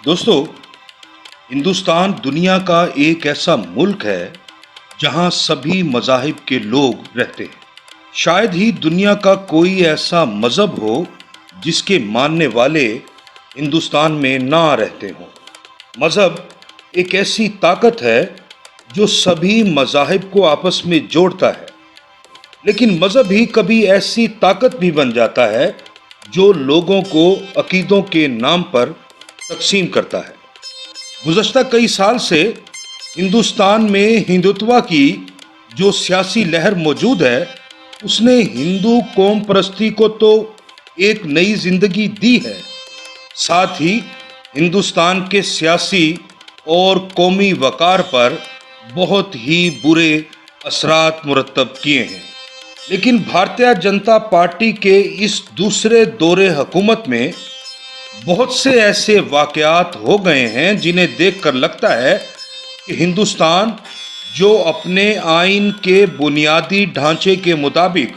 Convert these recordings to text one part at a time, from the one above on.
दोस्तों, हिंदुस्तान दुनिया का एक ऐसा मुल्क है जहां सभी मज़ाहिब के लोग रहते हैं। शायद ही दुनिया का कोई ऐसा मज़हब हो जिसके मानने वाले हिंदुस्तान में ना रहते हों। मज़हब एक ऐसी ताकत है जो सभी मज़ाहिब को आपस में जोड़ता है, लेकिन मज़हब ही कभी ऐसी ताकत भी बन जाता है जो लोगों को अकीदों के नाम पर तकसीम करता है। गुज़श्ता कई साल से हिंदुस्तान में हिंदुत्व की जो सियासी लहर मौजूद है, उसने हिंदू कौम परस्ती को तो एक नई जिंदगी दी है, साथ ही हिंदुस्तान के सियासी और कौमी वकार पर बहुत ही बुरे असरात मुरतब किए हैं। लेकिन भारतीय जनता पार्टी के इस दूसरे दौरे हुकूमत में बहुत से ऐसे वाक़यात हो गए हैं जिन्हें देखकर लगता है कि हिंदुस्तान, जो अपने आइन के बुनियादी ढांचे के मुताबिक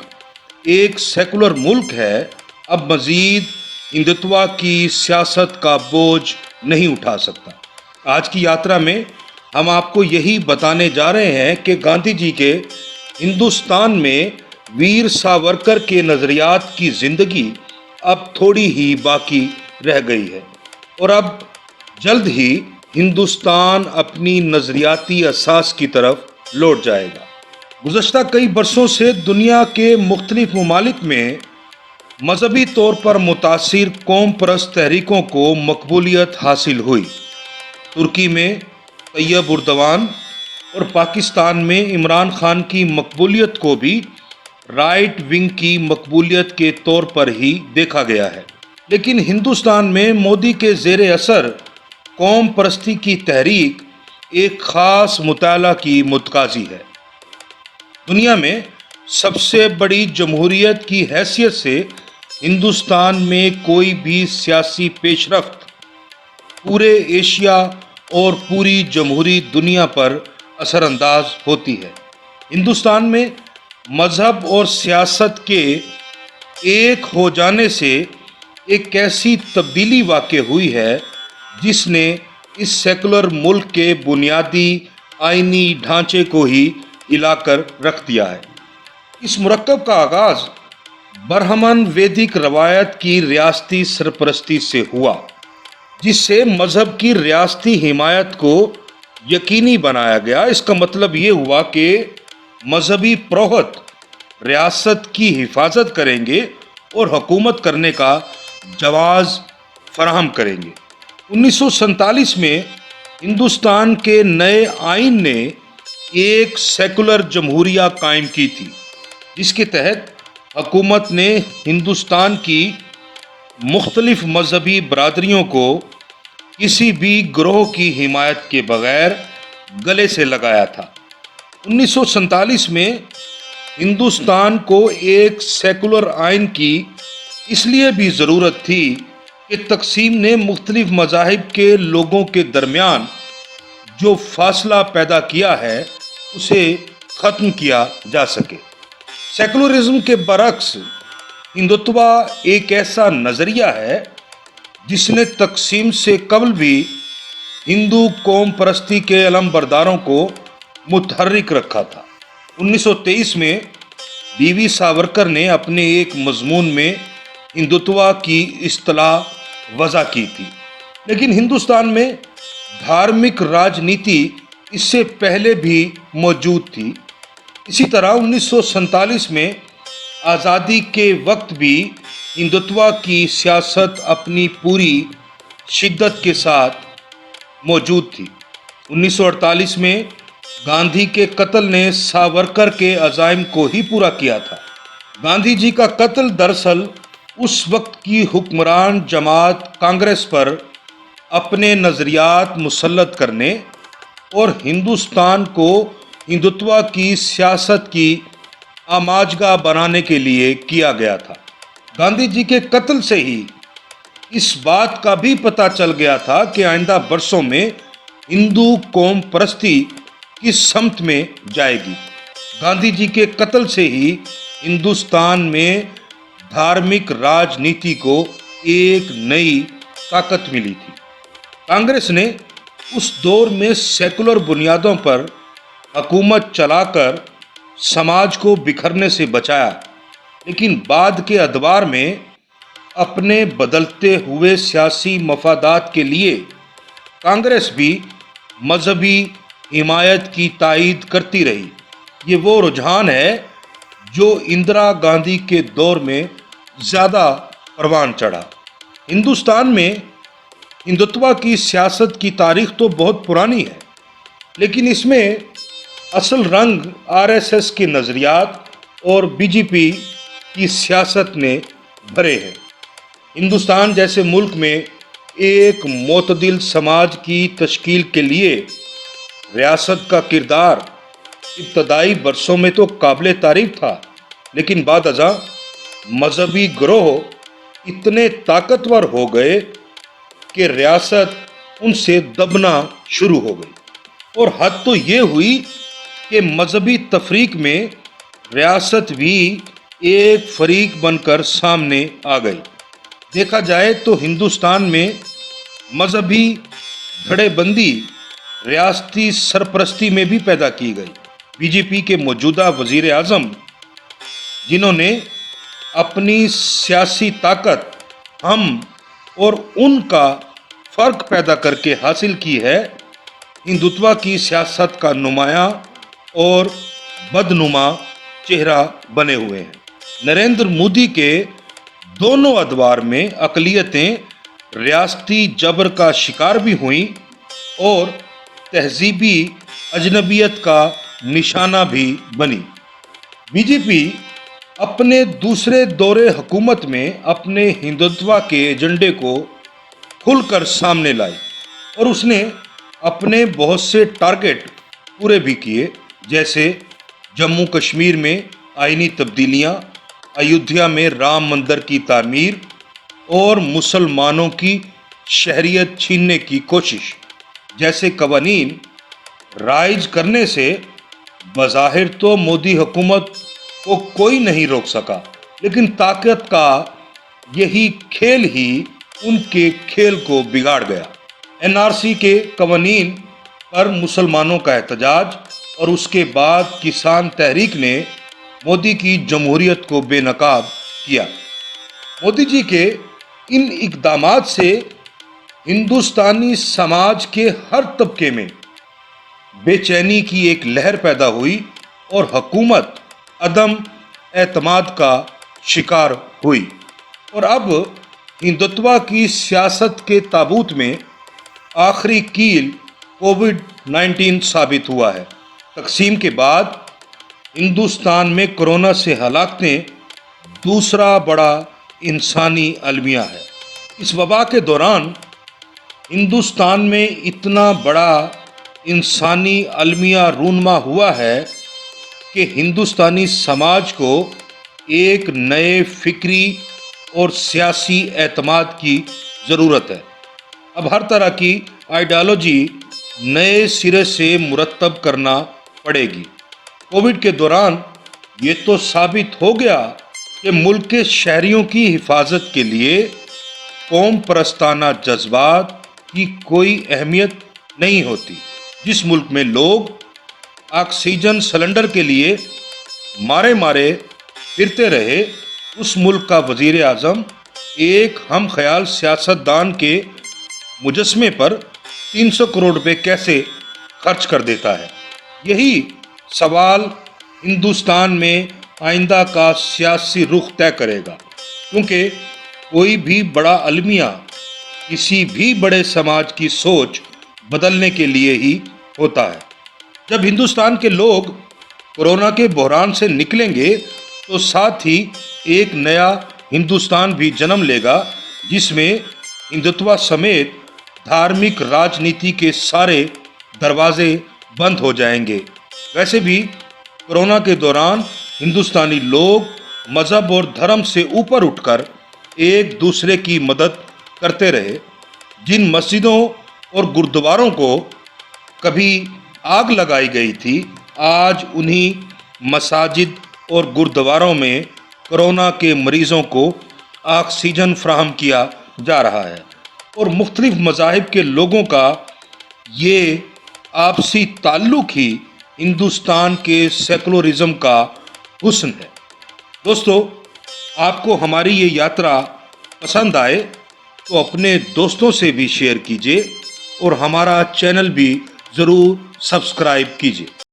एक सेकुलर मुल्क है, अब मज़ीद हिंदुत्व की सियासत का बोझ नहीं उठा सकता। आज की यात्रा में हम आपको यही बताने जा रहे हैं कि गांधी जी के हिंदुस्तान में वीर सावरकर के नज़रियात की ज़िंदगी अब थोड़ी ही बाकी रह गई है और अब जल्द ही हिंदुस्तान अपनी नज़रियाती असास की तरफ लौट जाएगा। गुज़श्ता कई बरसों से दुनिया के मुख्तलिफ ममालिक में मजहबी तौर पर मुतासिर कौम परस्त तहरीकों को मकबूलियत हासिल हुई। तुर्की में तैयब उर्दवान और पाकिस्तान में इमरान खान की मकबूलियत को भी राइट विंग की मकबूलियत के तौर पर ही देखा गया है। लेकिन हिंदुस्तान में मोदी के ज़ेर असर कौम परस्ती की तहरीक एक ख़ास मुताला की मुतकाज़ी है। दुनिया में सबसे बड़ी जमहूरियत की हैसियत से हिंदुस्तान में कोई भी सियासी पेशरफ्त पूरे एशिया और पूरी जमहूरी दुनिया पर असरअंदाज होती है। हिंदुस्तान में मज़हब और सियासत के एक हो जाने से एक ऐसी तब्दीली वाक़ हुई है जिसने इस सेकुलर मुल्क के बुनियादी आइनी ढांचे को ही हिलाकर रख दिया है। इस मुरक्कब का आगाज़ बरहमन वैदिक रवायत की रियासती सरपरस्ती से हुआ, जिससे मज़हब की रियासती हिमायत को यकीनी बनाया गया। इसका मतलब ये हुआ कि मजहबी पुरोहित रियासत की हिफाजत करेंगे और हुकूमत करने का जवाज़ फराहम करेंगे। 1947 में हिंदुस्तान के नए आइन ने एक सेकुलर जमहूरिया कायम की थी, जिसके तहत हुकूमत ने हिंदुस्तान की मुख्तलिफ मजहबी बरादरियों को किसी भी ग्रोह की हिमायत के बगैर गले से लगाया था। 1947 में हिंदुस्तान को एक सेकुलर आइन की इसलिए भी ज़रूरत थी कि तकसीम ने मुख्तलिफ मज़ाहिब के लोगों के दरमियान जो फासला पैदा किया है, उसे ख़त्म किया जा सके। सेकुलरिज्म के बरक्स हिंदुत्व एक ऐसा नज़रिया है जिसने तकसीम से कबल भी हिंदू कौम परस्ती के अलम बरदारों को मुतहर्रिक रखा था। 1923 में बीवी सावरकर ने अपने एक मजमून में हिंदुत्व की इस्तिलाह वज़ा की थी, लेकिन हिंदुस्तान में धार्मिक राजनीति इससे पहले भी मौजूद थी। इसी तरह 1947 में आज़ादी के वक्त भी हिंदुत्व की सियासत अपनी पूरी शिद्दत के साथ मौजूद थी। 1948 में गांधी के कत्ल ने सावरकर के अज़ाइम को ही पूरा किया था। गांधी जी का कत्ल दरअसल उस वक्त की हुक्मरान जमात कांग्रेस पर अपने नज़रियात मुसल्लत करने और हिंदुस्तान को हिंदुत्व की सियासत की आमाजगाह बनाने के लिए किया गया था। गांधी जी के कत्ल से ही इस बात का भी पता चल गया था कि आइंदा बरसों में हिंदू कौम परस्ती किस समत में जाएगी। गांधी जी के कत्ल से ही हिंदुस्तान में धार्मिक राजनीति को एक नई ताकत मिली थी। کانگریس نے اس دور میں سیکولر بنیادوں پر حکومت چلا کر سماج کو بکھرنے سے بچایا، لیکن بعد کے ادوار میں اپنے بدلتے ہوئے سیاسی مفادات کے لیے کانگریس بھی مذہبی حمایت کی تائید کرتی رہی۔ یہ وہ رجحان ہے جو اندرا گاندھی کے دور میں زیادہ پروان چڑھا۔ ہندوستان میں ہندوتوا کی سیاست کی تاریخ تو بہت پرانی ہے، لیکن اس میں اصل رنگ RSS کے نظریات اور BJP کی سیاست نے بھرے ہیں۔ ہندوستان جیسے ملک میں ایک معتدل سماج کی تشکیل کے لیے ریاست کا کردار ابتدائی برسوں میں تو قابل تعریف تھا، لیکن بعد ازاں مذہبی گروہ اتنے طاقتور ہو گئے کہ ریاست ان سے دبنا شروع ہو گئی، اور حد تو یہ ہوئی کہ مذہبی تفریق میں ریاست بھی ایک فریق بن کر سامنے آ گئی۔ دیکھا جائے تو ہندوستان میں مذہبی دھڑے بندی ریاستی سرپرستی میں بھی پیدا کی گئی۔ BJP کے موجودہ وزیر اعظم، جنہوں نے اپنی سیاسی طاقت ہم اور ان کا فرق پیدا کر کے حاصل کی ہے، ہندوتوا کی سیاست کا نمایاں اور بدنما چہرہ بنے ہوئے ہیں۔ نریندر مودی کے دونوں ادوار میں اقلیتیں ریاستی جبر کا شکار بھی ہوئیں اور تہذیبی اجنبیت کا نشانہ بھی بنی۔ BJP اپنے دوسرے دور حکومت میں اپنے ہندوتوا کے ایجنڈے کو کھل کر سامنے لائی، اور اس نے اپنے بہت سے ٹارگٹ پورے بھی کیے، جیسے جموں کشمیر میں آئینی تبدیلیاں، ایودھیا میں رام مندر کی تعمیر اور مسلمانوں کی شہریت چھیننے کی کوشش جیسے قوانین رائج کرنے سے بظاہر تو مودی حکومت کو کوئی نہیں روک سکا، لیکن طاقت کا یہی کھیل ہی ان کے کھیل کو بگاڑ گیا۔ NRC کے قوانین پر مسلمانوں کا احتجاج اور اس کے بعد کسان تحریک نے مودی کی جمہوریت کو بے نقاب کیا۔ مودی جی کے ان اقدامات سے ہندوستانی سماج کے ہر طبقے میں بے چینی کی ایک لہر پیدا ہوئی اور حکومت عدم اعتماد کا شکار ہوئی، اور اب ہندوتوا کی سیاست کے تابوت میں آخری کیل COVID-19 ثابت ہوا ہے۔ تقسیم کے بعد ہندوستان میں کورونا سے ہلاکتیں دوسرا بڑا انسانی المیہ ہے۔ اس وبا کے دوران ہندوستان میں اتنا بڑا انسانی المیہ رونما ہوا ہے کہ ہندوستانی سماج کو ایک نئے فکری اور سیاسی اعتماد کی ضرورت ہے۔ اب ہر طرح کی آئیڈیالوجی نئے سرے سے مرتب کرنا پڑے گی۔ کووڈ کے دوران یہ تو ثابت ہو گیا کہ ملک کے شہریوں کی حفاظت کے لیے قوم پرستانہ جذبات کی کوئی اہمیت نہیں ہوتی۔ جس ملک میں لوگ آکسیجن سلنڈر کے لیے مارے پھرتے رہے، اس ملک کا وزیر اعظم ایک ہم خیال سیاست دان کے مجسمے پر 300 کروڑ روپے کیسے خرچ کر دیتا ہے؟ یہی سوال ہندوستان میں آئندہ کا سیاسی رخ طے کرے گا، کیونکہ کوئی بھی بڑا المیہ کسی بھی بڑے سماج کی سوچ بدلنے کے لیے ہی ہوتا ہے۔ جب ہندوستان کے لوگ کورونا کے بحران سے نکلیں گے تو ساتھ ہی ایک نیا ہندوستان بھی جنم لے گا، جس میں ہندوتوا سمیت دھارمک راجنیتی کے سارے دروازے بند ہو جائیں گے۔ ویسے بھی کورونا کے دوران ہندوستانی لوگ مذہب اور دھرم سے اوپر اٹھ کر ایک دوسرے کی مدد کرتے رہے۔ جن مسجدوں اور گردواروں کو کبھی آگ لگائی گئی تھی، آج انہی مساجد اور گردواروں میں کورونا کے مریضوں کو آکسیجن فراہم کیا جا رہا ہے، اور مختلف مذاہب کے لوگوں کا یہ آپسی تعلق ہی ہندوستان کے سیکولرزم کا حسن ہے۔ دوستو، آپ کو ہماری یہ یاترا پسند آئے تو اپنے دوستوں سے بھی شیئر کیجیے اور ہمارا چینل بھی ضرور سبسکرائب کیجیے۔